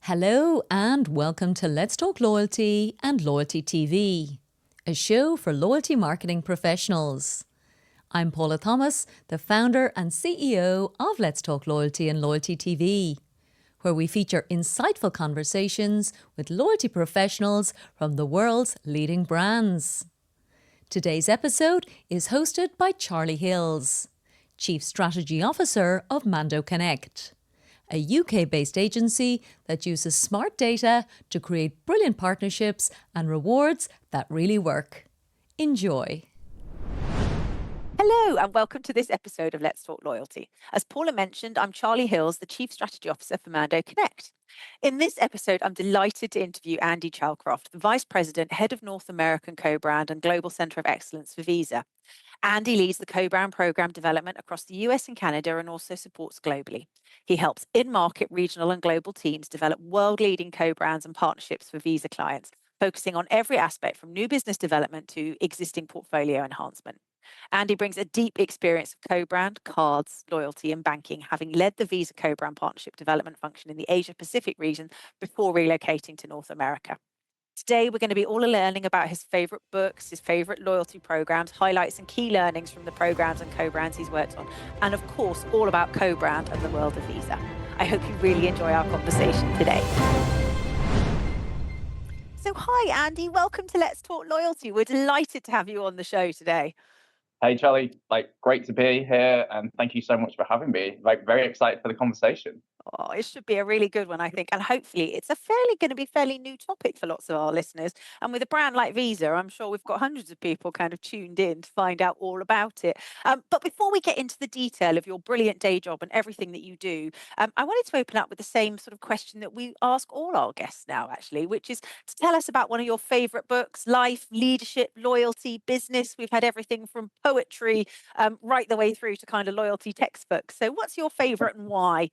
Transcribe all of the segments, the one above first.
Hello and welcome to Let's Talk Loyalty and Loyalty TV, a show for loyalty marketing professionals. I'm Paula Thomas, the founder and CEO of Let's Talk Loyalty and Loyalty TV, where we feature insightful conversations with loyalty professionals from the world's leading brands. Today's episode is hosted by Charlie Hills, Chief Strategy Officer of Mando Connect, a UK-based agency that uses smart data to create brilliant partnerships and rewards that really work. Enjoy. Hello and welcome to this episode of Let's Talk Loyalty. As Paula mentioned, I'm Charlie Hills, the Chief Strategy Officer for Mando Connect. In this episode, I'm delighted to interview Andy Chalcroft, the Vice President, Head of North American Co-Brand and Global Centre of Excellence for Visa. Andy leads the co-brand program development across the US and Canada and also supports globally. He helps in-market, regional and global teams develop world-leading co-brands and partnerships for Visa clients, focusing on every aspect from new business development to existing portfolio enhancement. Andy brings a deep experience of co-brand, cards, loyalty and banking, having led the Visa co-brand partnership development function in the Asia-Pacific region before relocating to North America. Today, we're going to be all learning about his favorite books, his favorite loyalty programs, highlights and key learnings from the programs and co-brands he's worked on, and of course, all about co-brand and the world of Visa. I hope you really enjoy our conversation today. So hi, Andy. Welcome to Let's Talk Loyalty. We're delighted to have you on the show today. Hey, Charlie, great to be here. And thank you so much for having me. Very excited for the conversation. Oh, it should be a really good one, I think. And hopefully it's going to be fairly new topic for lots of our listeners. And with a brand like Visa, I'm sure we've got hundreds of people kind of tuned in to find out all about it. But before we get into the detail of your brilliant day job and everything that you do, I wanted to open up with the same sort of question that we ask all our guests now, actually, which is to tell us about one of your favorite books: life, leadership, loyalty, business. We've had everything from poetry right the way through to kind of loyalty textbooks. So what's your favorite and why?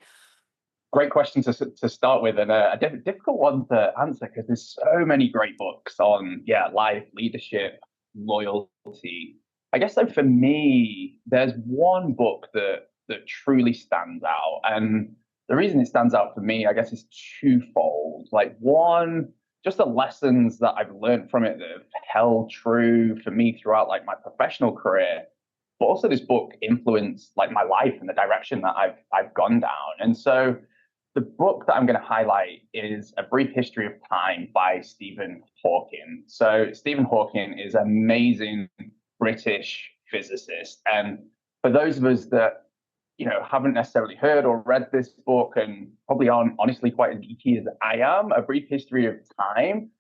Great question to start with, and a difficult one to answer because there's so many great books on life, leadership, loyalty. I guess so for me, there's one book that truly stands out, and the reason it stands out for me, I guess, is twofold. One, just the lessons that I've learned from it that have held true for me throughout my professional career, but also this book influenced my life and the direction that I've gone down. And so the book that I'm going to highlight is A Brief History of Time by Stephen Hawking. So Stephen Hawking is an amazing British physicist. And for those of us that, haven't necessarily heard or read this book and probably aren't honestly quite as geeky as I am, A Brief History of Time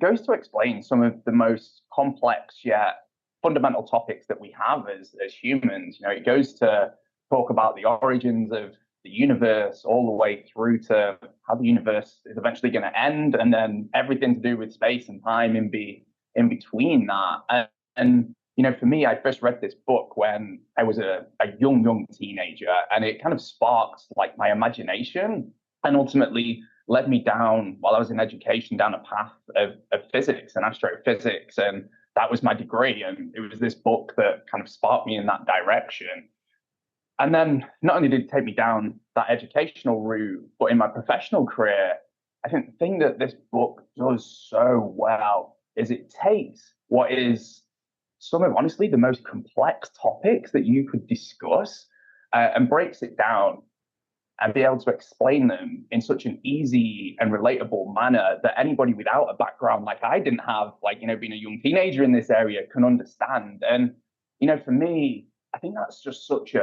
goes to explain some of the most complex yet fundamental topics that we have as humans. It goes to talk about the origins of the universe all the way through to how the universe is eventually going to end, and then everything to do with space and time in between that. And for me, I first read this book when I was a young teenager, and it kind of sparked my imagination and ultimately led me down, while I was in education, down a path of physics and astrophysics. And that was my degree. And it was this book that kind of sparked me in that direction. And then not only did it take me down that educational route, but in my professional career, I think the thing that this book does so well is it takes what is some of, honestly, the most complex topics that you could discuss and breaks it down and be able to explain them in such an easy and relatable manner that anybody without a background like I didn't have, being a young teenager in this area, can understand. And, for me, I think that's just such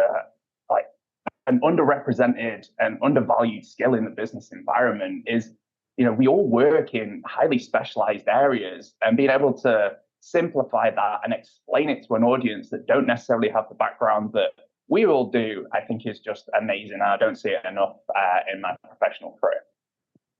an underrepresented and undervalued skill in the business environment is, we all work in highly specialized areas, and being able to simplify that and explain it to an audience that don't necessarily have the background that we all do, I think is just amazing. I don't see it enough in my professional career.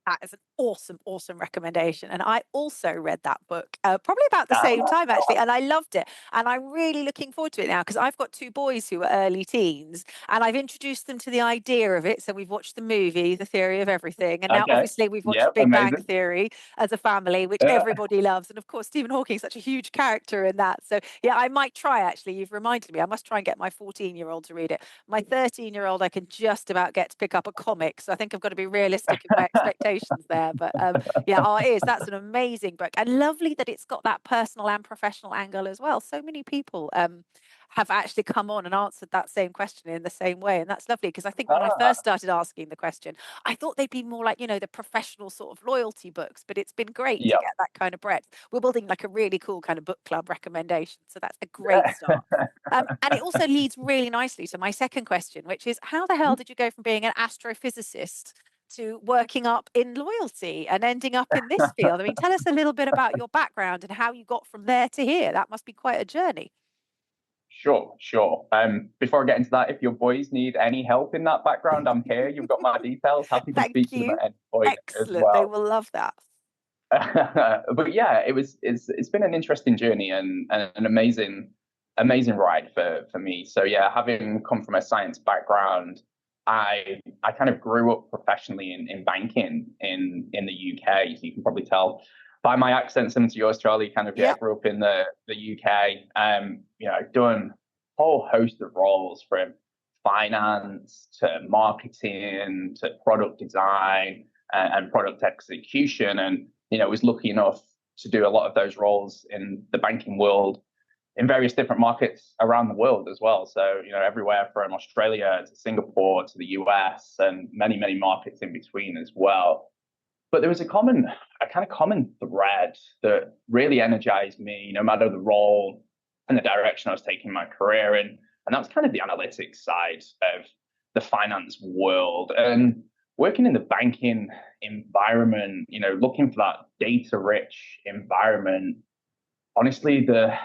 That is an Awesome recommendation. And I also read that book probably about the same time, actually, and I loved it. And I'm really looking forward to it now because I've got two boys who are early teens and I've introduced them to the idea of it. So we've watched the movie, The Theory of Everything. And now, Okay. obviously, we've watched Yep. Big Bang Amazing. Theory as a family, which everybody loves. And of course, Stephen Hawking is such a huge character in that. So, yeah, I might try, actually. You've reminded me. I must try and get my 14-year-old to read it. My 13-year-old, I can just about get to pick up a comic. So I think I've got to be realistic in my expectations there. But yeah, it is. That's an amazing book. And lovely that it's got that personal and professional angle as well. So many people have actually come on and answered that same question in the same way. And that's lovely because I think when I first started asking the question, I thought they'd be more like, the professional sort of loyalty books, but it's been great to Yep. get that kind of breadth. We're building like a really cool kind of book club recommendation. So that's a great start. And it also leads really nicely to my second question, which is how the hell did you go from being an astrophysicist to working up in loyalty and ending up in this field? I mean, tell us a little bit about your background and how you got from there to here. That must be quite a journey. Sure. Before I get into that, if your boys need any help in that background, I'm here. You've got my details. Happy to Thank speak to them you. at any point as Excellent. They well. will love that. But yeah, it's been an interesting journey and an amazing ride for me. So yeah, having come from a science background, I kind of grew up professionally in banking in the UK. So you can probably tell by my accent similar to yours, Charlie. Kind of Yeah. grew up in the UK. Done a whole host of roles from finance to marketing to product design and product execution, and was lucky enough to do a lot of those roles in the banking world in various different markets around the world as well. So, everywhere from Australia to Singapore to the US and many markets in between as well. But there was a kind of common thread that really energized me, no matter the role and the direction I was taking my career in. And that was kind of the analytics side of the finance world. And working in the banking environment, looking for that data rich environment, honestly, the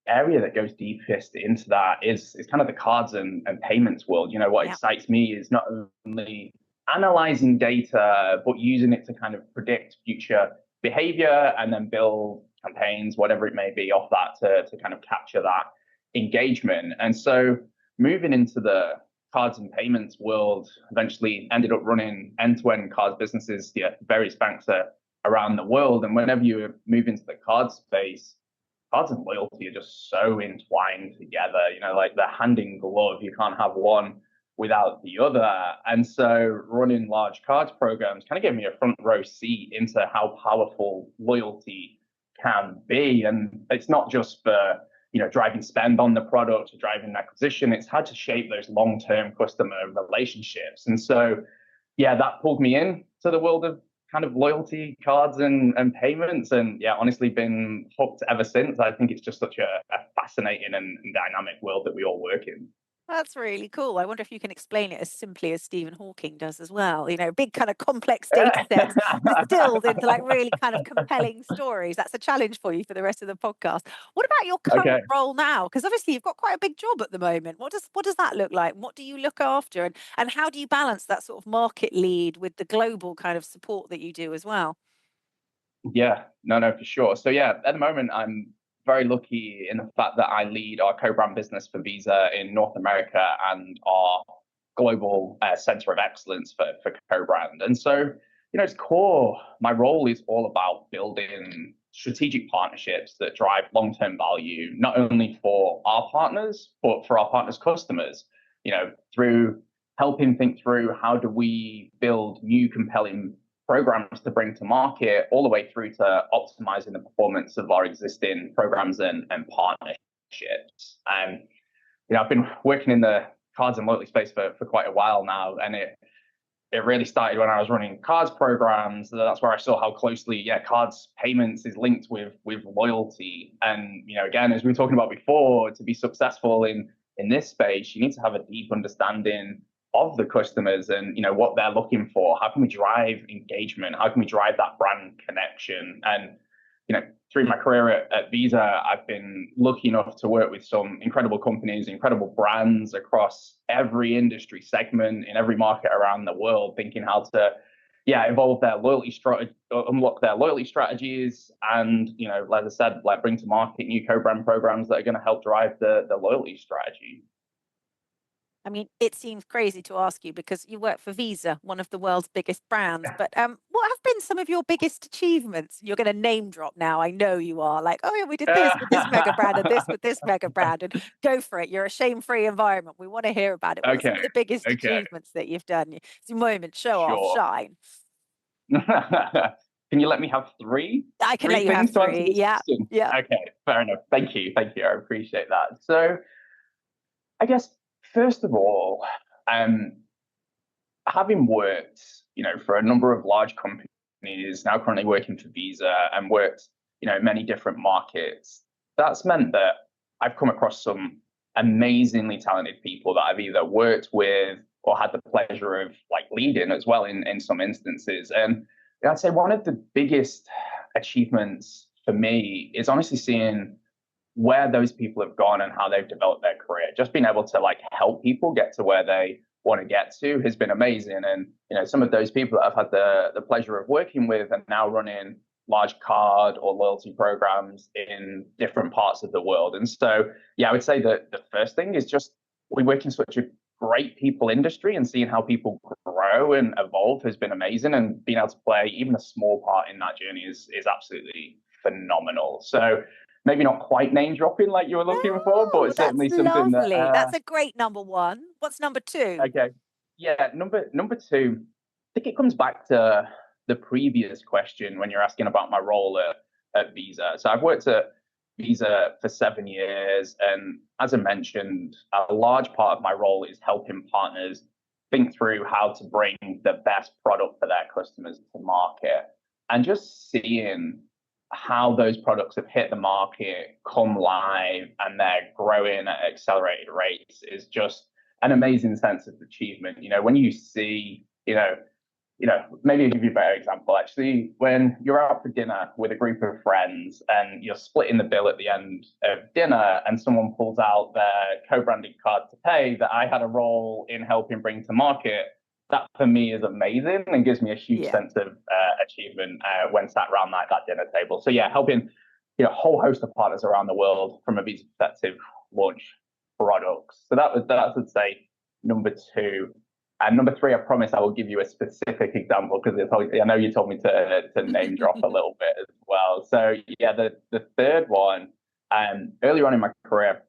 area that goes deepest into that is kind of the cards and payments world. What excites me is not only analyzing data, but using it to kind of predict future behavior and then build campaigns, whatever it may be, off that to kind of capture that engagement. And so moving into the cards and payments world, eventually ended up running end-to-end cards businesses, various banks around the world. And whenever you move into the card space, cards and loyalty are just so entwined together, like they're hand in glove. You can't have one without the other. And so running large cards programs kind of gave me a front row seat into how powerful loyalty can be. And it's not just for, driving spend on the product or driving acquisition. It's how to shape those long-term customer relationships. And so, yeah, that pulled me in to the world of kind of loyalty cards and payments, and yeah, honestly been hooked ever since. I think it's just such a fascinating and dynamic world that we all work in. That's really cool. I wonder if you can explain it as simply as Stephen Hawking does as well. Big kind of complex data sets distilled into like really kind of compelling stories. That's a challenge for you for the rest of the podcast. What about your current Okay. role now? Because obviously you've got quite a big job at the moment. What does that look like? What do you look after? And how do you balance that sort of market lead with the global kind of support that you do as well? Yeah, no, for sure. So yeah, at the moment, I'm very lucky in the fact that I lead our co-brand business for Visa in North America and our global center of excellence for co-brand. And so, its core, my role is all about building strategic partnerships that drive long-term value, not only for our partners, but for our partners' customers, through helping think through how do we build new compelling programs to bring to market, all the way through to optimizing the performance of our existing programs and partnerships. I've been working in the cards and loyalty space for quite a while now, and it really started when I was running cards programs. That's where I saw how closely, cards payments is linked with loyalty. And again, as we were talking about before, to be successful in this space, you need to have a deep understanding of the customers and what they're looking for. How can we drive engagement? How can we drive that brand connection? And through my career at Visa, I've been lucky enough to work with some incredible companies, incredible brands across every industry segment in every market around the world, thinking how to evolve their loyalty strategy, unlock their loyalty strategies, and like I said, like bring to market new co-brand programs that are going to help drive the loyalty strategy. I mean, it seems crazy to ask you because you work for Visa, one of the world's biggest brands. But what have been some of your biggest achievements? You're going to name drop now. I know you are. Like, oh yeah, we did this with this mega brand and this with this mega brand, and go for it. You're a shame-free environment. We want to hear about it. What are some of the biggest achievements that you've done? It's a moment, show off, shine. Can you let me have three? I can let you have three. Yeah. Yeah. Okay, fair enough. Thank you. I appreciate that. So, I guess first of all, having worked, for a number of large companies, now currently working for Visa, and worked, in many different markets, that's meant that I've come across some amazingly talented people that I've either worked with or had the pleasure of like leading as well in some instances. And I'd say one of the biggest achievements for me is honestly seeing where those people have gone and how they've developed their career. Just being able to like help people get to where they want to get to has been amazing. And some of those people that I've had the pleasure of working with are now running large card or loyalty programs in different parts of the world. And so, I would say that the first thing is just we work in such a great people industry, and seeing how people grow and evolve has been amazing. And being able to play even a small part in that journey is absolutely phenomenal. So maybe not quite name dropping like you were looking for, but it's certainly something lovely. that that's a great number one. What's number two? Okay. Yeah, number two, I think it comes back to the previous question when you're asking about my role at Visa. So I've worked at Visa for 7 years, and as I mentioned, a large part of my role is helping partners think through how to bring the best product for their customers to market, and just seeing how those products have hit the market, come live, and they're growing at accelerated rates is just an amazing sense of achievement. When you see, maybe I'll give you a better example. Actually, when you're out for dinner with a group of friends and you're splitting the bill at the end of dinner, and someone pulls out their co-branded card to pay that I had a role in helping bring to market, that for me is amazing and gives me a huge sense of achievement when sat around that dinner table. So helping a whole host of partners around the world from a Visa perspective launch products. So that's, I'd say, number two. And number three, I promise I will give you a specific example because I know you told me to name drop a little bit as well. So the third one, earlier on in my career,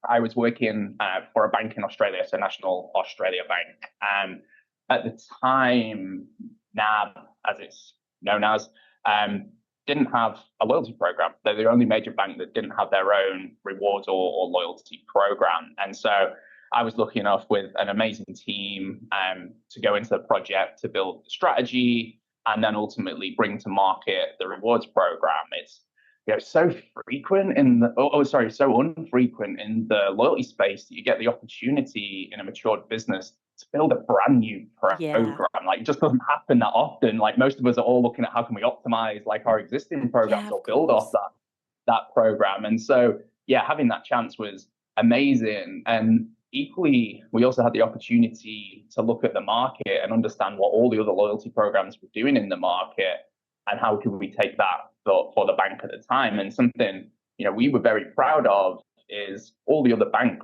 I was working for a bank in Australia, so National Australia Bank. And at the time, NAB, as it's known as, didn't have a loyalty program. They're the only major bank that didn't have their own rewards or loyalty program. And so I was lucky enough with an amazing team to go into the project to build the strategy and then ultimately bring to market the rewards program. It's so frequent so unfrequent in the loyalty space that you get the opportunity in a matured business to build a brand new program. Like, it just doesn't happen that often. Like, most of us are all looking at how can we optimize like our existing programs or build off that program. And so having that chance was amazing. And equally, we also had the opportunity to look at the market and understand what all the other loyalty programs were doing in the market and how could we take that for the bank at the time. And something we were very proud of is all the other bank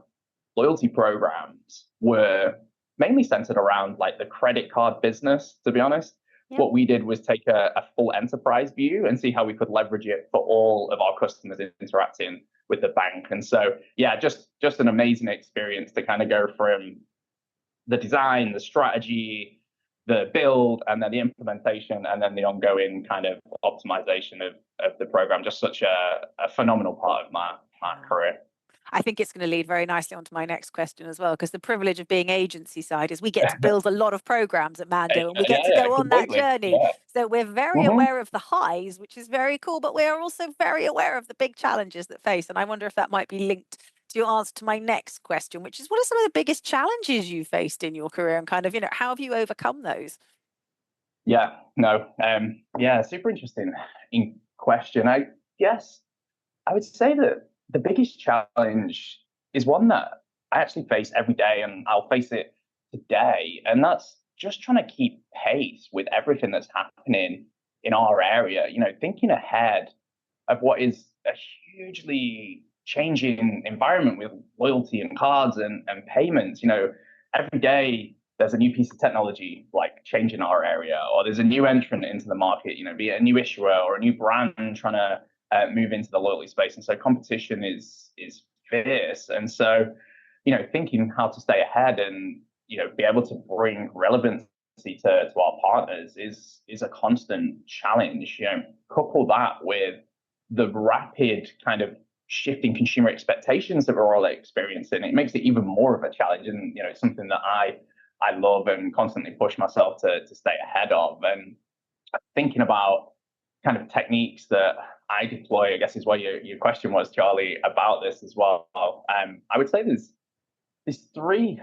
loyalty programs were mainly centered around like the credit card business, to be honest. What we did was take a full enterprise view and see how we could leverage it for all of our customers interacting with the bank. And so, just an amazing experience to kind of go from the design, the strategy, the build, and then the implementation, and then the ongoing kind of optimization of the program. Just such a phenomenal part of my career. I think it's going to lead very nicely onto my next question as well, because the privilege of being agency side is we get to build a lot of programs at Mando, and we get to go on that journey. So we're very aware of the highs, which is very cool, but we are also very aware of the big challenges that face. And I wonder if that might be linked to your answer to my next question, which is what are some of the biggest challenges you faced in your career, and kind of, how have you overcome those? Super interesting question. I guess I would say that the biggest challenge is one that I actually face every day, and I'll face it today. And that's just trying to keep pace with everything that's happening in our area, thinking ahead of what is a hugely changing environment with loyalty and cards and payments. Every day there's a new piece of technology like changing our area, or there's a new entrant into the market, be it a new issuer or a new brand trying to move into the loyalty space. And so competition is fierce. And so, thinking how to stay ahead and, be able to bring relevancy to our partners is a constant challenge. Couple that with the rapid kind of shifting consumer expectations that we're all experiencing, it makes it even more of a challenge. And it's something that I love and constantly push myself to stay ahead of. And thinking about kind of techniques that I deploy, I guess is what your question was, Charlie, about this as well. I would say there's three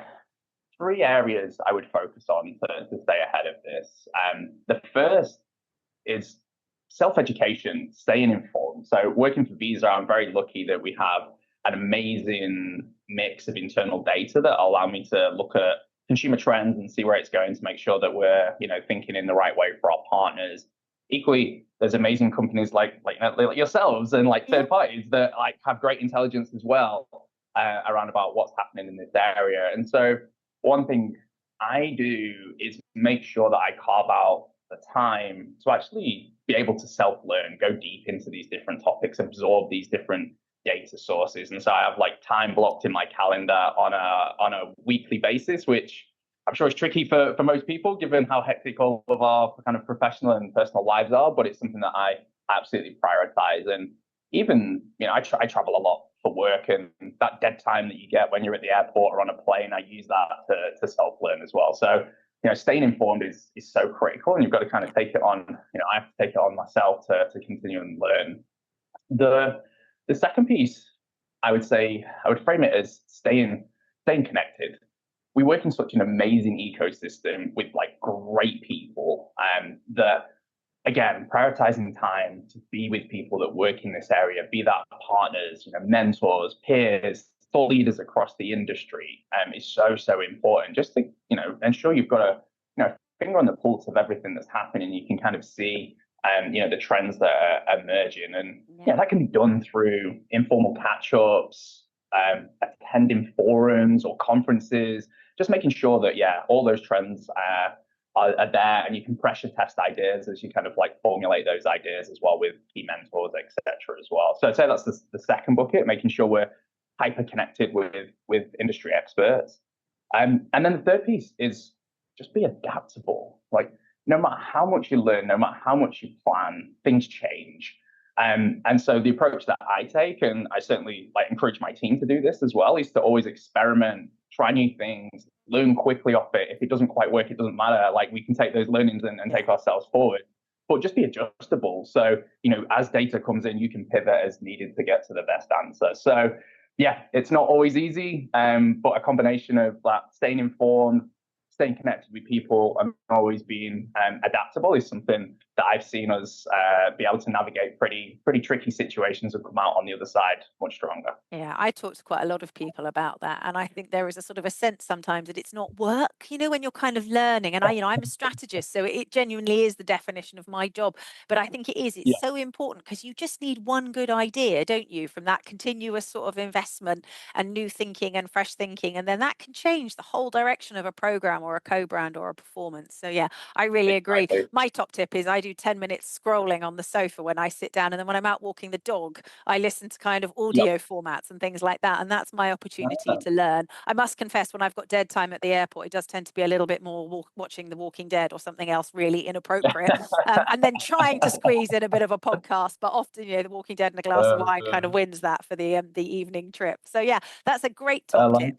areas I would focus on to stay ahead of this. The first is self-education, staying informed. So working for Visa, I'm very lucky that we have an amazing mix of internal data that allow me to look at consumer trends and see where it's going to make sure that we're, thinking in the right way for our partners. Equally, there's amazing companies like yourselves and like third parties that like have great intelligence as well around about what's happening in this area. And so one thing I do is make sure that I carve out the time to actually be able to self-learn, go deep into these different topics, absorb these different data sources. And so I have like time blocked in my calendar on a weekly basis, which I'm sure is tricky for most people, given how hectic all of our kind of professional and personal lives are. But it's something that I absolutely prioritize. And even, I travel a lot for work, and that dead time that you get when you're at the airport or on a plane, I use that to self-learn as well. So, staying informed is so critical, and you've got to kind of take it on. I have to take it on myself to continue and learn. The second piece, I would say, I would frame it as staying connected. We work in such an amazing ecosystem with like great people, that again, prioritizing time to be with people that work in this area, be that partners, mentors, peers, thought leaders across the industry, is so important. Just to ensure you've got a finger on the pulse of everything that's happening. You can kind of see the trends that are emerging, and that can be done through informal catch-ups, attending forums or conferences, just making sure that all those trends are there, and you can pressure test ideas as you kind of like formulate those ideas as well with key mentors, etc. as well. So I'd say that's the second bucket, making sure we're hyper connected with industry experts. And then the third piece is just be adaptable. Like no matter how much you learn, no matter how much you plan, things change. And so the approach that I take, and I certainly like encourage my team to do this as well, is to always experiment, try new things, learn quickly off it. If it doesn't quite work, it doesn't matter. Like we can take those learnings and take ourselves forward, but just be adjustable. So, as data comes in, you can pivot as needed to get to the best answer. So it's not always easy, but a combination of that staying informed, staying connected with people, and always being adaptable is something that I've seen us be able to navigate pretty tricky situations and come out on the other side much stronger. Yeah, I talk to quite a lot of people about that, and I think there is a sort of a sense sometimes that it's not work, when you're kind of learning. And I'm a strategist, so it genuinely is the definition of my job. But I think it's Yeah. so important, because you just need one good idea, don't you, from that continuous sort of investment and new thinking and fresh thinking, and then that can change the whole direction of a program or a co-brand or a performance. So yeah, I really agree. My top tip is I do 10 minutes scrolling on the sofa when I sit down, and then when I'm out walking the dog, I listen to kind of audio formats and things like that, and that's my opportunity to learn. I must confess, when I've got dead time at the airport, it does tend to be a little bit more watching The Walking Dead or something else really inappropriate, and then trying to squeeze in a bit of a podcast. But often, The Walking Dead and a glass of wine kind of wins that for the evening trip. So yeah, that's a great top tip.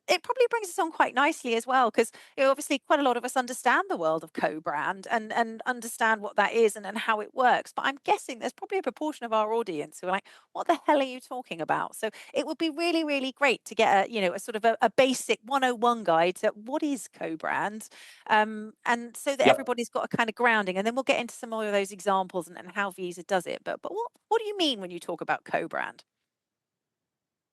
It probably brings us on quite nicely as well, because obviously quite a lot of us understand the world of co-brand and understand what that is and how it works. But I'm guessing there's probably a proportion of our audience who are like, what the hell are you talking about? So it would be really, really great to get a sort of a basic 101 guide to what is co-brand, and so that everybody's got a kind of grounding, and then we'll get into some more of those examples and how Visa does it. But what do you mean when you talk about co-brand?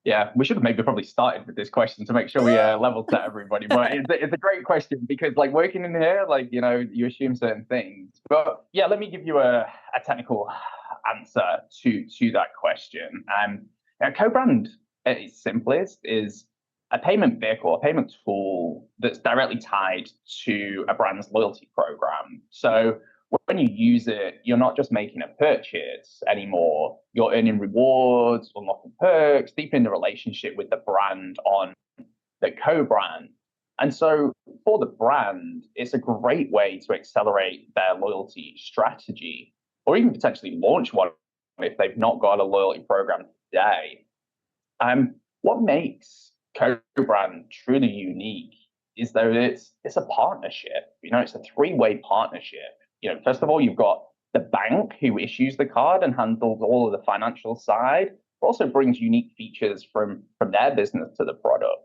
Yeah, we should have maybe probably started with this question to make sure we level set everybody. But it's a great question because, like, working in here, like, you assume certain things. But yeah, let me give you a technical answer to that question. Co-brand at its simplest is a payment vehicle, a payment tool that's directly tied to a brand's loyalty program. So when you use it, you're not just making a purchase anymore. You're earning rewards, unlocking perks, deepening the relationship with the brand on the co-brand. And so for the brand, it's a great way to accelerate their loyalty strategy or even potentially launch one if they've not got a loyalty program today. What makes co-brand truly unique is that it's a partnership. It's a three-way partnership. First of all, you've got the bank who issues the card and handles all of the financial side, but also brings unique features from their business to the product.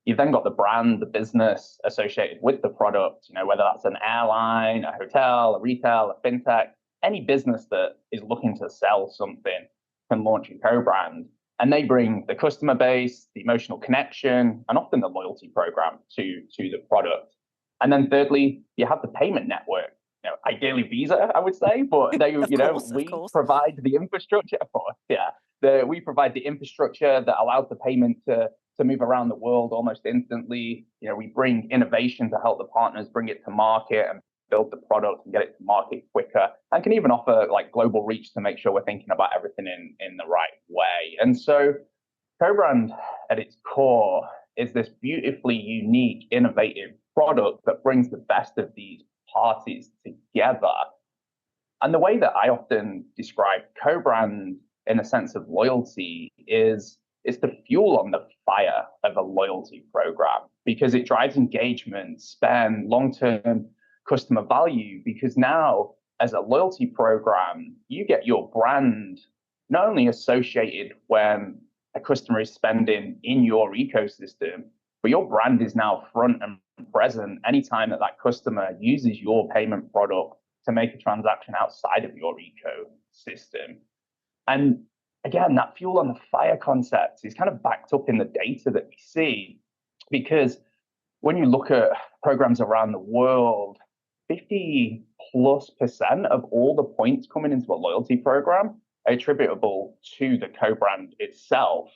You've then got the brand, the business associated with the product, whether that's an airline, a hotel, a retail, a fintech, any business that is looking to sell something can launch a co-brand. And they bring the customer base, the emotional connection, and often the loyalty program to the product. And then thirdly, you have the payment network. Ideally Visa, I would say, but we provide the infrastructure, of course. Yeah, we provide the infrastructure that allows the payment to move around the world almost instantly. We bring innovation to help the partners bring it to market and build the product and get it to market quicker, and can even offer like global reach to make sure we're thinking about everything in the right way. And so co-brand at its core is this beautifully unique, innovative product that brings the best of these parties together. And the way that I often describe co-brand in a sense of loyalty is it's the fuel on the fire of a loyalty program because it drives engagement, spend, long-term customer value, because now as a loyalty program, you get your brand not only associated when a customer is spending in your ecosystem, but your brand is now front and present anytime that customer uses your payment product to make a transaction outside of your ecosystem. And again, that fuel on the fire concept is kind of backed up in the data that we see, because when you look at programs around the world, 50+% of all the points coming into a loyalty program are attributable to the co-brand itself.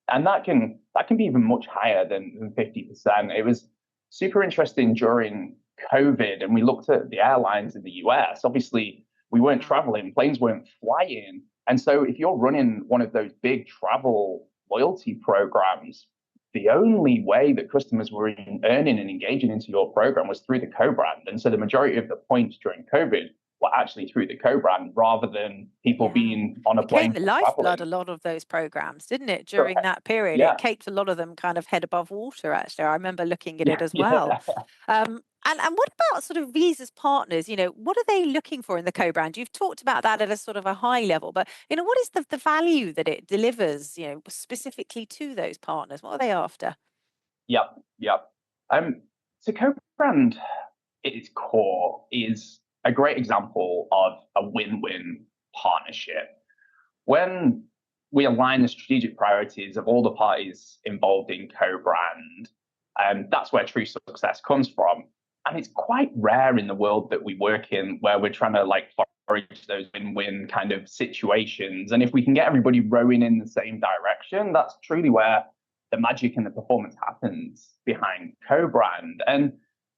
And that can be even much higher than 50%. It was super interesting during COVID, and we looked at the airlines in the US. Obviously, we weren't traveling, planes weren't flying. And so if you're running one of those big travel loyalty programs, the only way that customers were earning and engaging into your program was through the co-brand. And so the majority of the points during COVID were actually through the co-brand rather than people being on a plane. It became the lifeblood, a lot of those programs, didn't it, during that period? Yeah. It kept a lot of them kind of head above water, actually. I remember looking at it as well. And what about sort of Visa's partners? What are they looking for in the co-brand? You've talked about that at a sort of a high level, but, what is the value that it delivers, specifically to those partners? What are they after? Yep. So co-brand at its core is a great example of a win-win partnership. When we align the strategic priorities of all the parties involved in co-brand, that's where true success comes from. And it's quite rare in the world that we work in where we're trying to forage those win-win kind of situations. And if we can get everybody rowing in the same direction, that's truly where the magic and the performance happens behind co-brand. And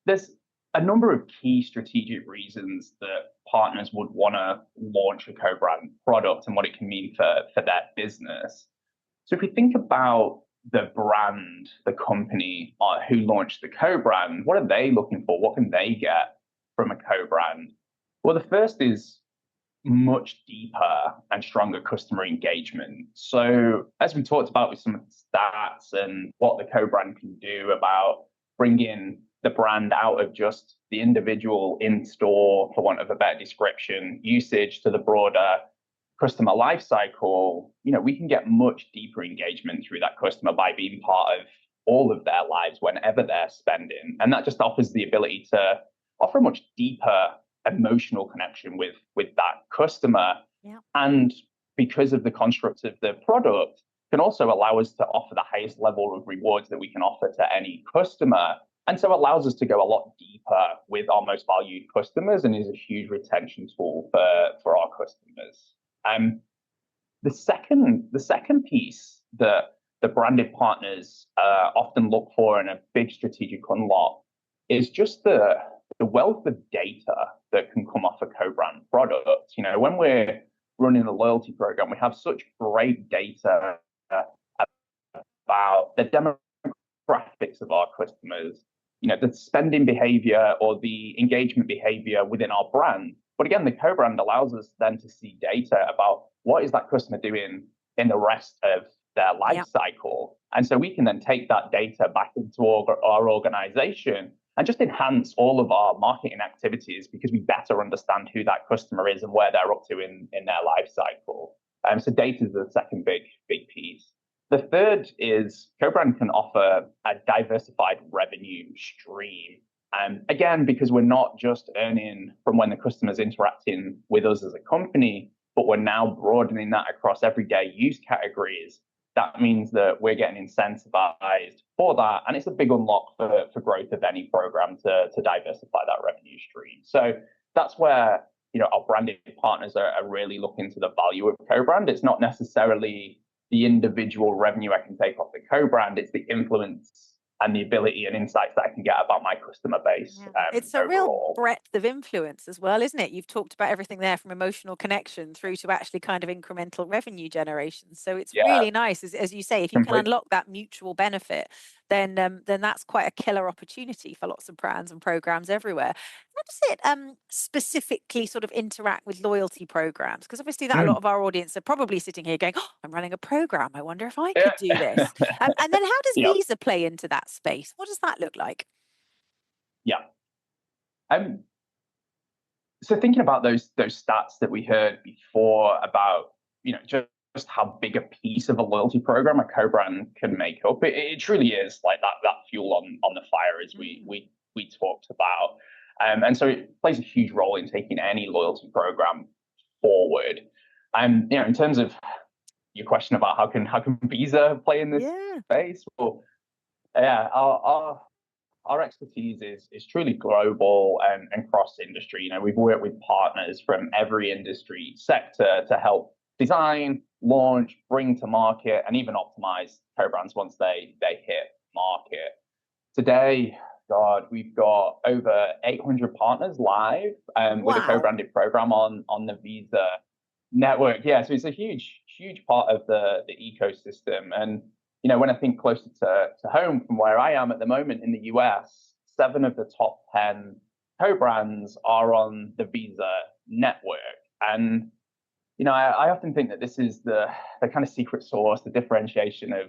there's a number of key strategic reasons that partners would want to launch a co-brand product and what it can mean for their business. So if we think about the brand, the company who launched the co-brand, what are they looking for? What can they get from a co-brand? Well, the first is much deeper and stronger customer engagement. So as we talked about with some of the stats and what the co-brand can do about bringing the brand out of just the individual in-store, for want of a better description, usage to the broader customer life cycle, we can get much deeper engagement through that customer by being part of all of their lives whenever they're spending. And that just offers the ability to offer a much deeper emotional connection with that customer. Yeah. And because of the construct of the product, can also allow us to offer the highest level of rewards that we can offer to any customer. And so it allows us to go a lot deeper with our most valued customers and is a huge retention tool for our customers. The second piece that the branded partners often look for in a big strategic unlock is just the wealth of data that can come off a co-brand product. You know, when we're running the loyalty program, we have such great data about the demographics of our customers, you know, the spending behavior or the engagement behavior within our brand. But again, the co-brand allows us then to see data about what is that customer doing in the rest of their life cycle. And so we can then take that data back into our organization and just enhance all of our marketing activities because we better understand who that customer is and where they're up to in their life cycle. So data is the second big piece. The third is co-brand can offer a diversified revenue stream. Again, because we're not just earning from when the customer's interacting with us as a company, but we're now broadening that across everyday use categories. That means that we're getting incentivized for that. And it's a big unlock for growth of any program to diversify that revenue stream. So that's where, you know, our branded partners are really looking to the value of co-brand. It's not necessarily the individual revenue I can take off the co-brand, it's the influence and the ability and insights that I can get about my customer base. It's a real breadth of influence as well, isn't it? You've talked about everything there from emotional connection through to actually kind of incremental revenue generation. So it's really nice, as you say, if you can unlock that mutual benefit, then that's quite a killer opportunity for lots of brands and programs everywhere. How does it specifically sort of interact with loyalty programs? Because obviously that a lot of our audience are probably sitting here going, oh, I'm running a program. I wonder if I could do this. And then how does Visa play into that space? What does that look like? So thinking about those stats that we heard before about, you know, just how big a piece of a loyalty program a co-brand can make up, it truly is like that fuel on the fire as we talked about. And so it plays a huge role in taking any loyalty program forward. And you know, in terms of your question about how can Visa play in this space, well, yeah, our expertise is truly global and cross industry. You know, we've worked with partners from every industry sector to help design, launch, bring to market, and even optimize co-brands once they hit market. Today, God, we've got over 800 partners live with a co-branded program on the Visa network. Yeah, so it's a huge part of the ecosystem. And you know, when I think closer to home from where I am at the moment in the US, 7 of the top 10 co-brands are on the Visa network. And, you know, I often think that this is the kind of secret sauce, the differentiation of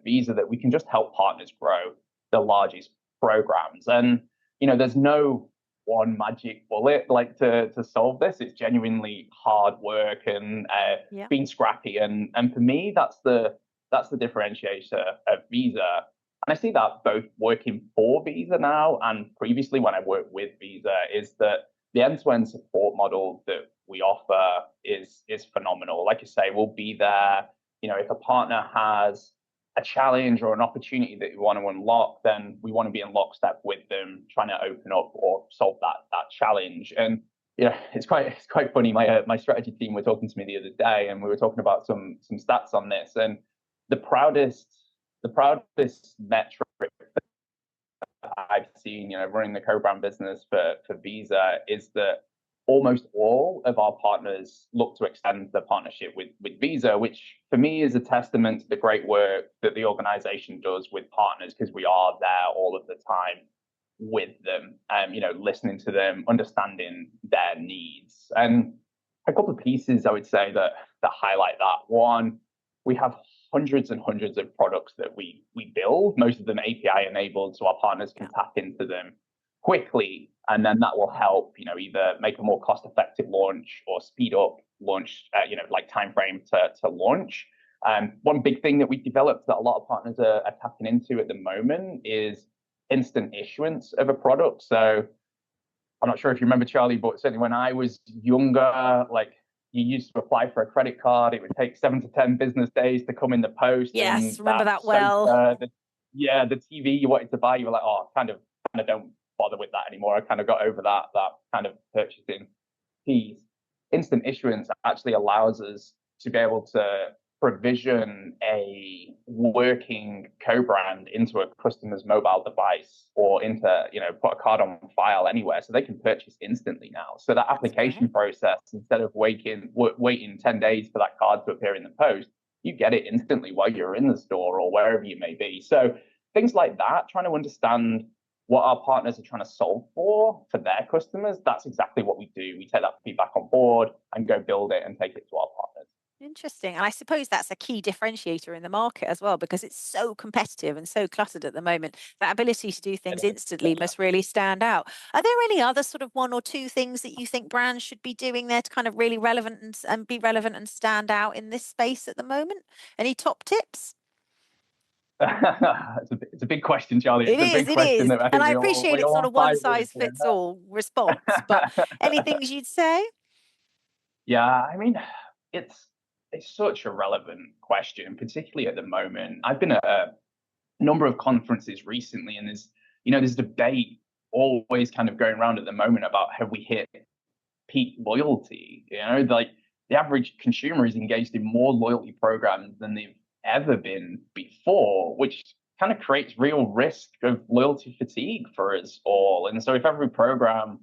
Visa, that we can just help partners grow the largest programs. And, you know, there's no one magic bullet like to solve this. It's genuinely hard work and being scrappy. And for me, that's the differentiator of Visa. And I see that both working for Visa now and previously when I worked with Visa, is that the end-to-end support model that we offer is phenomenal. Like you say, we'll be there. You know, if a partner has a challenge or an opportunity that we want to unlock, then we want to be in lockstep with them, trying to open up or solve that challenge. And yeah, it's quite funny. My strategy team were talking to me the other day, and we were talking about some stats on this. And the proudest metric that I've seen, you know, running the co-brand business for Visa, is that almost all of our partners look to extend the partnership with Visa, which for me is a testament to the great work that the organization does with partners, because we are there all of the time with them, you know, listening to them, understanding their needs. And a couple of pieces I would say that highlight that. One, we have hundreds and hundreds of products that we build, most of them API enabled, so our partners can tap into them quickly, and then that will help, you know, either make a more cost-effective launch or speed up launch, you know, like time frame to launch. One big thing that we developed that a lot of partners are tapping into at the moment is instant issuance of a product. So I'm not sure if you remember, Charlie, but certainly when I was younger, like you used to apply for a credit card, it would take 7 to 10 business days to come in the post. Yes, And remember that that well. sofa, the TV you wanted to buy, you were like, oh, kind of don't bother with that anymore. I kind of got over that kind of purchasing piece. Instant issuance actually allows us to be able to provision a working co-brand into a customer's mobile device or into, put a card on file anywhere, so they can purchase instantly now. So that application process, instead of waiting 10 days for that card to appear in the post, you get it instantly while you're in the store or wherever you may be. So things like that, trying to understand what our partners are trying to solve for their customers, that's exactly what we do. We take that feedback on board and go build it and take it to our partners. Interesting. And I suppose that's a key differentiator in the market as well, because it's so competitive and so cluttered at the moment. That ability to do things instantly must really stand out. Are there any other sort of one or two things that you think brands should be doing there to kind of really relevant and be relevant and stand out in this space at the moment? Any top tips? It's a big question, Charlie. It It's a big question is. that I And think I we appreciate it's not a all one fight with. size fits all response, but any things you'd say? Yeah, I mean, it's such a relevant question, particularly at the moment. I've been at a number of conferences recently, and there's debate always kind of going around at the moment about have we hit peak loyalty? Like the average consumer is engaged in more loyalty programs than they've ever been before, which kind of creates real risk of loyalty fatigue for us all. And so if every program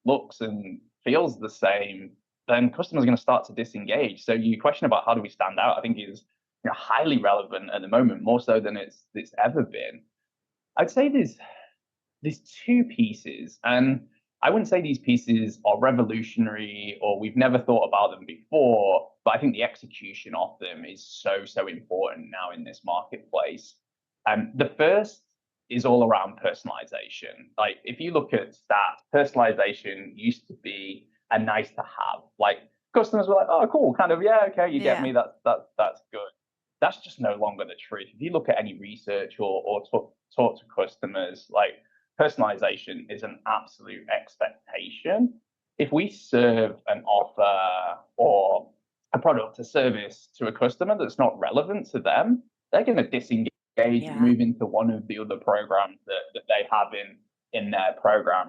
looks and feels the same, then customers are going to start to disengage. So your question about how do we stand out, I think is highly relevant at the moment, more so than it's ever been. I'd say there's two pieces, and I wouldn't say these pieces are revolutionary or we've never thought about them before, but I think the execution of them is so important now in this marketplace. The first is all around personalization. Like if you look at stats, personalization used to be a nice to have. Like customers were like, oh, cool, kind of, yeah, okay, you get me. That's good. That's just no longer the truth. If you look at any research or talk to customers, like personalization is an absolute expectation. If we serve an offer or a product, a service to a customer that's not relevant to them, they're going to disengage and move into one of the other programs that they have in their program.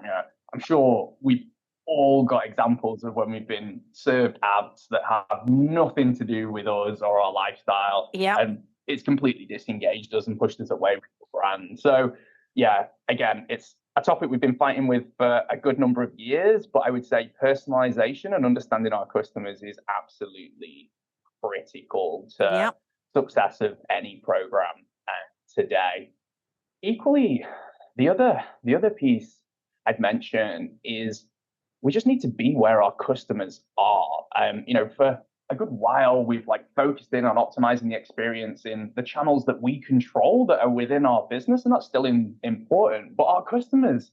I'm sure we've all got examples of when we've been served ads that have nothing to do with us or our lifestyle. And it's completely disengaged us and pushed us away from the brand. So yeah, again, it's a topic we've been fighting with for a good number of years, but I would say personalization and understanding our customers is absolutely critical to success of any program today. Equally, the other piece I'd mention is we just need to be where our customers are. For a good while, we've focused in on optimizing the experience in the channels that we control that are within our business, and that's still important. But our customers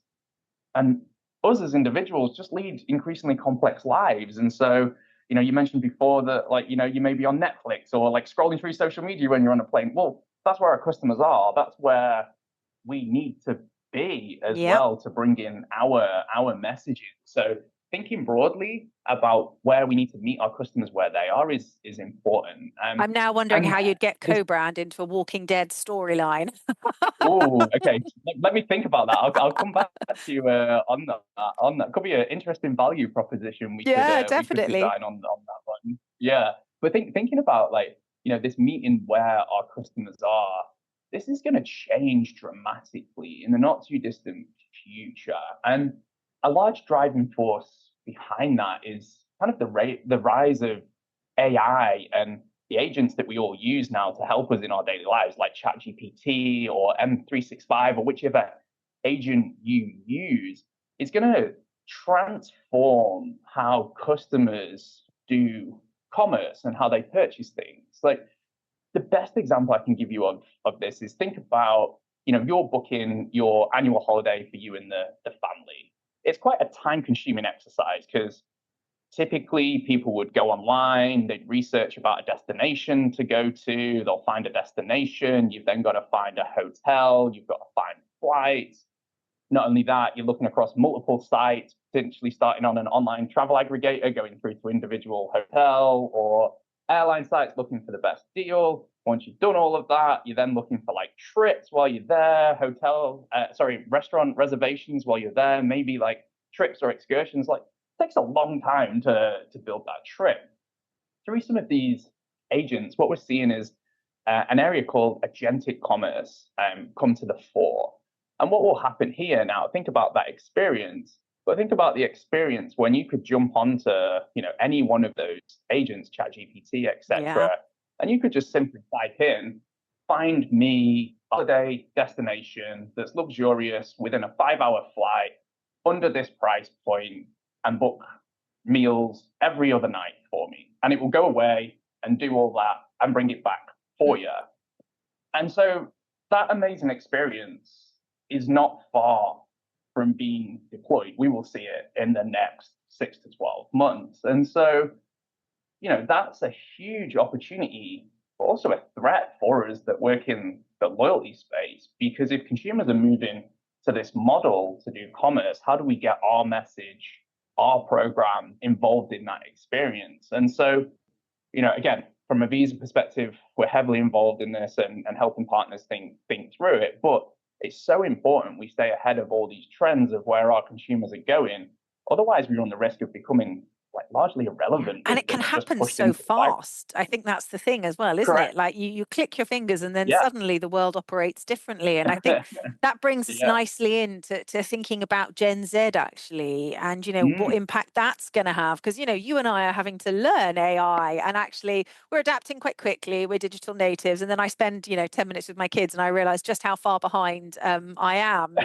and us as individuals just lead increasingly complex lives, and so you mentioned before that you may be on Netflix or scrolling through social media when you're on a plane. Well, that's where our customers are. That's where we need to be as well to bring in our messages. So thinking broadly about where we need to meet our customers where they are is important. I'm now wondering how you'd get co-brand into a Walking Dead storyline. Oh, okay. Let me think about that. I'll come back to you on that. Could be an interesting value proposition we could design on that one. Yeah, but thinking about this meeting where our customers are, this is going to change dramatically in the not too distant future. And a large driving force behind that is kind of the rise of AI and the agents that we all use now to help us in our daily lives, like ChatGPT or M365 or whichever agent you use. Is going to transform how customers do commerce and how they purchase things. The best example I can give you of this is think about, you're booking your annual holiday for you and the family. It's quite a time-consuming exercise because typically people would go online, they'd research about a destination to go to, they'll find a destination, you've then got to find a hotel, you've got to find flights. Not only that, you're looking across multiple sites potentially starting on an online travel aggregator, going through to individual hotel or airline sites looking for the best deal. Once you've done all of that, you're then looking for like trips while you're there, restaurant reservations while you're there, maybe like trips or excursions. Like it takes a long time to build that trip. Through some of these agents, what we're seeing is an area called agentic commerce come to the fore. And what will happen here now, think about that experience, but think about the experience when you could jump onto, any one of those agents, ChatGPT, etc., Yeah. and you could just simply type in, find me holiday destination that's luxurious within a 5-hour flight under this price point and book meals every other night for me. And it will go away and do all that and bring it back for you. And so that amazing experience is not far from being deployed. We will see it in the next 6 to 12 months. And so, that's a huge opportunity, but also a threat for us that work in the loyalty space. Because if consumers are moving to this model to do commerce, how do we get our message, our program involved in that experience? And so, again, from a Visa perspective, we're heavily involved in this and helping partners think through it. But it's so important we stay ahead of all these trends of where our consumers are going. Otherwise, we run the risk of becoming largely irrelevant. And it can happen so fast. I think that's the thing as well, isn't Correct. it? Like you click your fingers and then Yeah. suddenly the world operates differently. And I think that brings us nicely into thinking about Gen Z actually, and what impact that's going to have. Because you and I are having to learn AI, and actually we're adapting quite quickly. We're digital natives, and then I spend 10 minutes with my kids, and I realize just how far behind I am.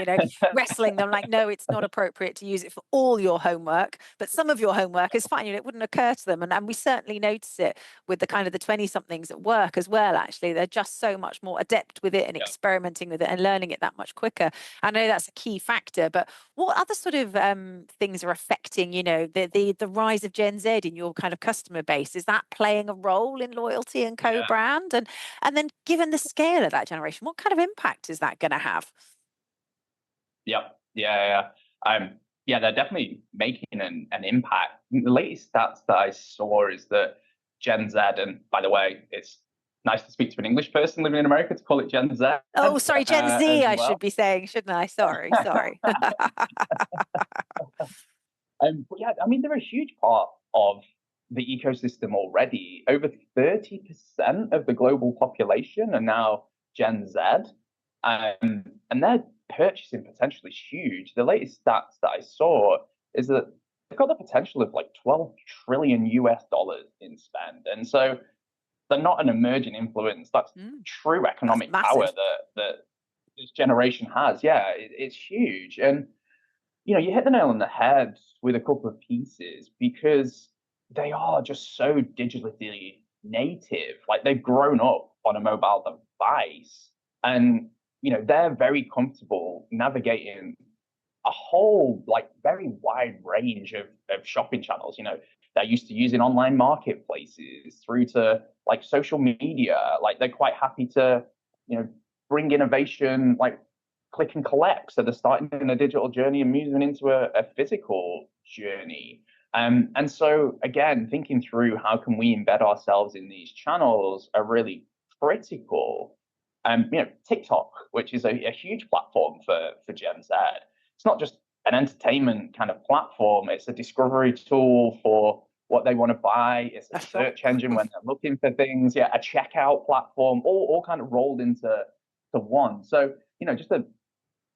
Wrestling them like, no, it's not appropriate to use it for all your homework, but some of your homework is fine. It wouldn't occur to them, and we certainly notice it with the kind of the 20-somethings at work as well. Actually, they're just so much more adept with it and experimenting with it and learning it that much quicker. I know that's a key factor, but what other sort of things are affecting the rise of Gen Z in your kind of customer base? Is that playing a role in loyalty and co-brand? And then given the scale of that generation, what kind of impact is that going to have? They're definitely making an impact. The latest stats that I saw is that Gen Z, and by the way, it's nice to speak to an English person living in America to call it Gen Z. Oh, sorry, Gen Z, I should be saying, shouldn't I? Sorry. But yeah, I mean, they're a huge part of the ecosystem already. Over 30% of the global population are now Gen Z, and their purchasing potential is huge. The latest stats that I saw is that they've got the potential of like 12 trillion US dollars in spend. And so they're not an emerging influence. That's true economic power that this generation has. Yeah, it's huge. And you hit the nail on the head with a couple of pieces, because they are just so digitally native. Like they've grown up on a mobile device, and they're very comfortable navigating a whole very wide range of shopping channels. They're used to using online marketplaces through to social media. Like they're quite happy to bring innovation, like click and collect. So they're starting in a digital journey and moving into a physical journey. And so again, thinking through how can we embed ourselves in these channels are really critical. TikTok, which is a huge platform for Gen Z. It's not just an entertainment kind of platform. It's a discovery tool for what they want to buy. It's a search engine when they're looking for things. Yeah, a checkout platform, all kind of rolled into one. So,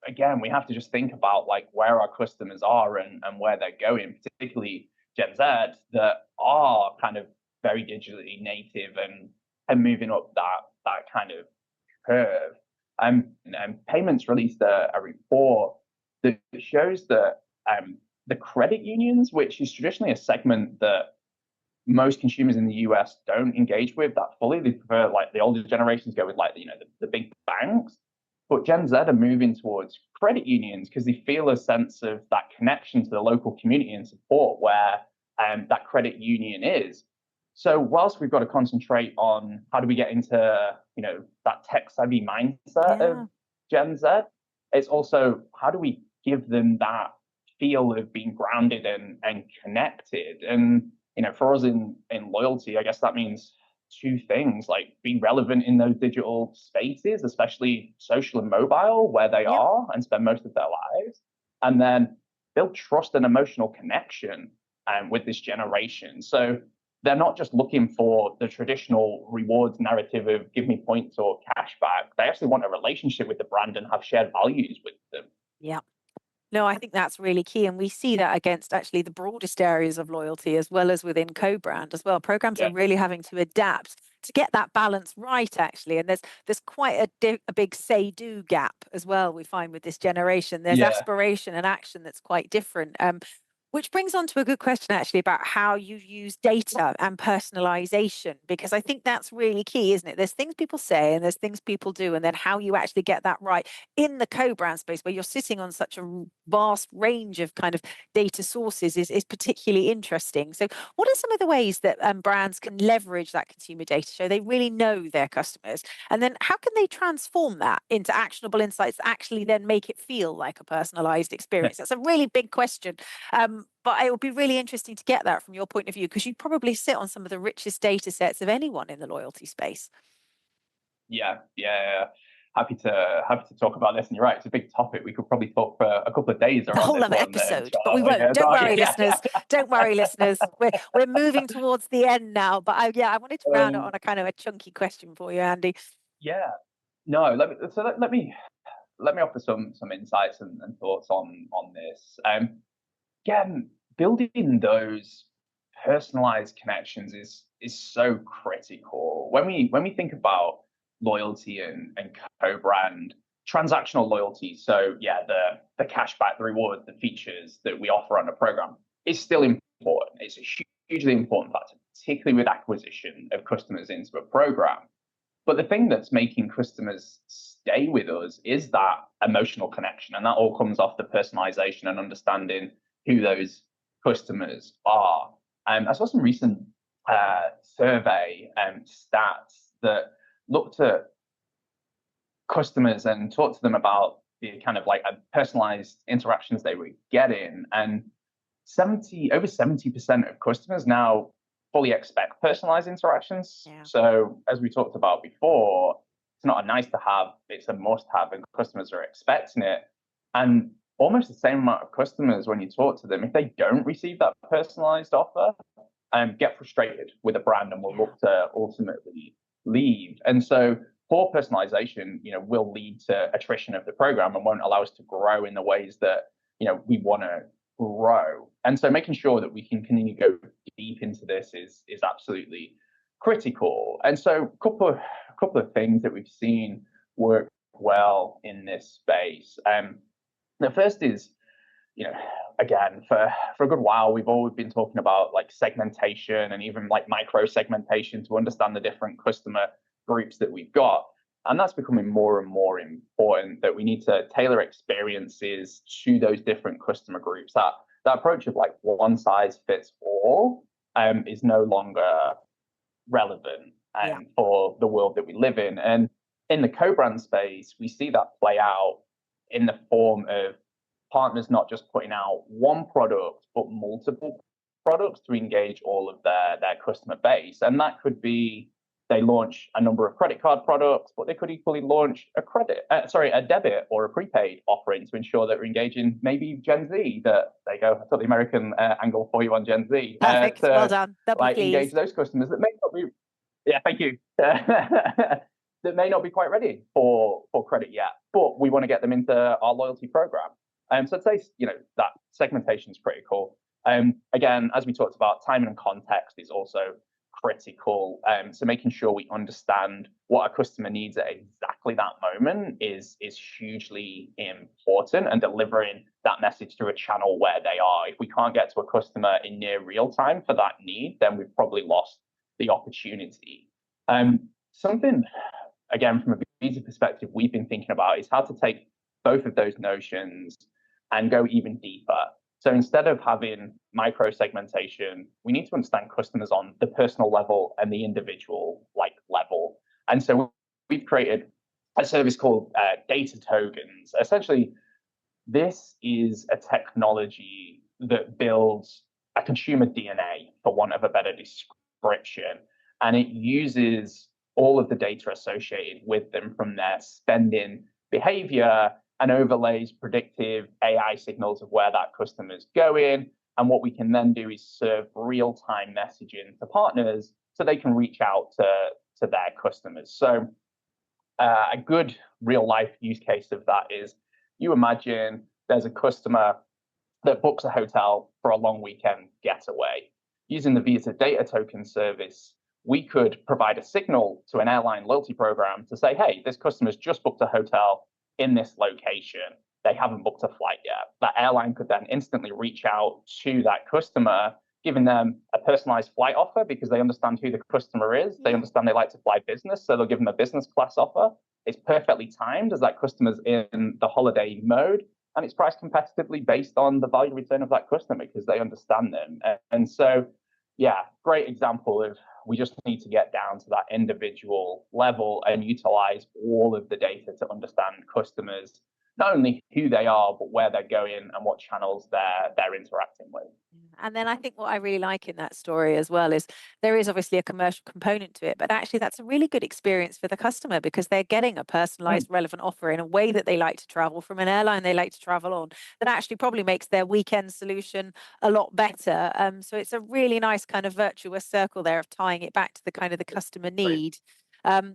again, we have to just think about where our customers are and where they're going, particularly Gen Z that are kind of very digitally native and moving up that kind of curve. And Payments released a report that shows that the credit unions, which is traditionally a segment that most consumers in the US don't engage with that fully. They prefer the older generations go with the big banks. But Gen Z are moving towards credit unions because they feel a sense of that connection to the local community and support where that credit union is. So whilst we've got to concentrate on how do we get into that tech-savvy mindset of Gen Z, it's also how do we give them that feel of being grounded and connected. And for us in loyalty, I guess that means two things, like be relevant in those digital spaces, especially social and mobile, where they Yep. are and spend most of their lives, and then build trust and emotional connection with this generation. So they're not just looking for the traditional rewards narrative of give me points or cash back. They actually want a relationship with the brand and have shared values with them. Yeah. No, I think that's really key. And we see that against actually the broadest areas of loyalty as well as within co-brand as well. Programs Yeah. are really having to adapt to get that balance right, actually. And there's quite a big say-do gap as well, we find with this generation. There's Yeah. aspiration and action that's quite different. Which brings on to a good question, actually, about how you use data and personalization, because I think that's really key, isn't it? There's things people say and there's things people do, and then how you actually get that right in the co-brand space where you're sitting on such a vast range of kind of data sources is particularly interesting. So what are some of the ways that brands can leverage that consumer data so they really know their customers? And then how can they transform that into actionable insights that actually then make it feel like a personalized experience? That's a really big question. But it would be really interesting to get that from your point of view, because you probably sit on some of the richest data sets of anyone in the loyalty space. Yeah. Happy to talk about this. And you're right, it's a big topic. We could probably talk for a couple of days The around whole this of an one, episode, but we Charlie. won't. Don't worry, Yeah. listeners. Don't worry, listeners. We're moving towards the end now. But I wanted to round it on a kind of a chunky question for you, Andy. Yeah. No, let me offer some insights and thoughts on this. Again, building those personalized connections is so critical. When we think about loyalty and co-brand, transactional loyalty, so yeah, the cashback, the reward, the features that we offer on a program is still important. It's a hugely important factor, particularly with acquisition of customers into a program. But the thing that's making customers stay with us is that emotional connection. And that all comes off the personalization and understanding who those customers are. I saw some recent survey stats that looked at customers and talked to them about the kind of like personalized interactions they were getting. And over 70% of customers now fully expect personalized interactions. Yeah. So as we talked about before, it's not a nice to have, it's a must have, and customers are expecting it. And almost the same amount of customers, when you talk to them, if they don't receive that personalized offer, get frustrated with a brand and will look to ultimately leave. And so poor personalization, will lead to attrition of the program and won't allow us to grow in the ways that, we want to grow. And so making sure that we can continue to go deep into this is absolutely critical. And so a couple of things that we've seen work well in this space. The first is, again, for a good while, we've always been talking about like segmentation and even like micro segmentation to understand the different customer groups that we've got. And that's becoming more and more important, that we need to tailor experiences to those different customer groups. That approach of like one size fits all is no longer relevant for the world that we live in. And in the co-brand space, we see that play out in the form of partners not just putting out one product, but multiple products to engage all of their customer base. And that could be they launch a number of credit card products, but they could equally launch a debit or a prepaid offering to ensure that we're engaging maybe Gen Z. That they go, I took the American angle for you on Gen Z. Perfect. Well done. Double like please. engage those customers that may not be. Yeah, thank you. That may not be quite ready for credit yet, but we want to get them into our loyalty program. So I'd say that segmentation is critical. Again, as we talked about, timing and context is also critical. So making sure we understand what a customer needs at exactly that moment is hugely important, and delivering that message through a channel where they are. If we can't get to a customer in near real time for that need, then we've probably lost the opportunity. Something, again, from a visa perspective, we've been thinking about is how to take both of those notions and go even deeper. So instead of having micro segmentation, we need to understand customers on the personal level and the individual level. And so we've created a service called data tokens. Essentially, This is a technology that builds a consumer DNA, for want of a better description, and it uses all of the data associated with them from their spending behavior and overlays predictive AI signals of where that customer's going. And what we can then do is serve real-time messaging to partners so they can reach out to their customers. So a good real life use case of that is, you imagine there's a customer that books a hotel for a long weekend getaway. Using the Visa Data Token service, we could provide a signal to an airline loyalty program to say, hey, this customer's just booked a hotel in this location. They haven't booked a flight yet. That airline could then instantly reach out to that customer, giving them a personalized flight offer because they understand who the customer is. They understand they like to fly business, so they'll give them a business class offer. It's perfectly timed as that customer's in the holiday mode, and it's priced competitively based on the value return of that customer because they understand them. And so, yeah, great example of, we just need to get down to that individual level and utilize all of the data to understand customers, not only who they are, but where they're going and what channels they're interacting with. And then I think what I really like in that story as well is there is obviously a commercial component to it, but actually that's a really good experience for the customer because they're getting a personalized, relevant offer in a way that they like to travel from an airline they like to travel on, that actually probably makes their weekend solution a lot better. So it's a really nice kind of virtuous circle there of tying it back to the kind of the customer need.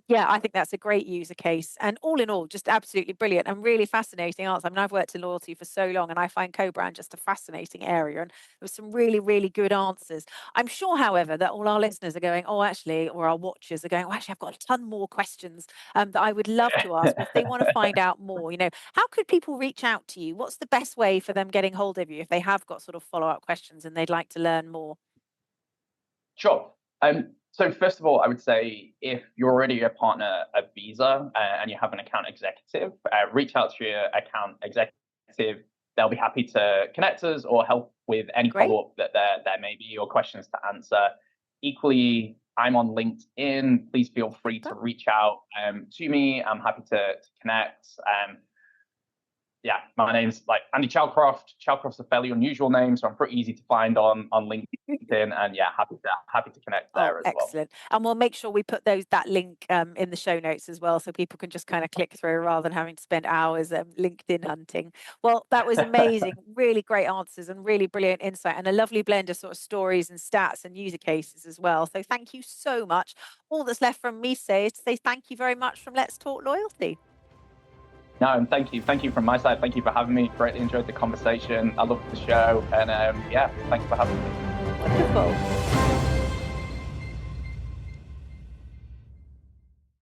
Yeah, I think that's a great user case. And all in all, just absolutely brilliant and really fascinating answer. I mean, I've worked in loyalty for so long and I find co-brand just a fascinating area. And there were some really, really good answers. I'm sure, however, that all our listeners are going, oh, actually, or our watchers are going, oh, actually, I've got a ton more questions that I would love to ask. If they want to find out more, how could people reach out to you? What's the best way for them getting hold of you if they have got sort of follow-up questions and they'd like to learn more? Sure. So first of all, I would say if you're already a partner of Visa and you have an account executive, reach out to your account executive. They'll be happy to connect us or help with any follow-up that there may be or questions to answer. Equally, I'm on LinkedIn. Please feel free to reach out to me. I'm happy to connect. Yeah, my name's like Andy Chalcroft. Chalcroft's a fairly unusual name, so I'm pretty easy to find on LinkedIn. And yeah, happy to connect there as well. Excellent. And we'll make sure we put that link in the show notes as well, so people can just kind of click through rather than having to spend hours LinkedIn hunting. Well, that was amazing. Really great answers and really brilliant insight, and a lovely blend of sort of stories and stats and user cases as well. So thank you so much. All that's left from me is to say thank you very much from Let's Talk Loyalty. No, and thank you. Thank you from my side. Thank you for having me. Greatly enjoyed the conversation. I love the show. And yeah, thanks for having me. Wonderful.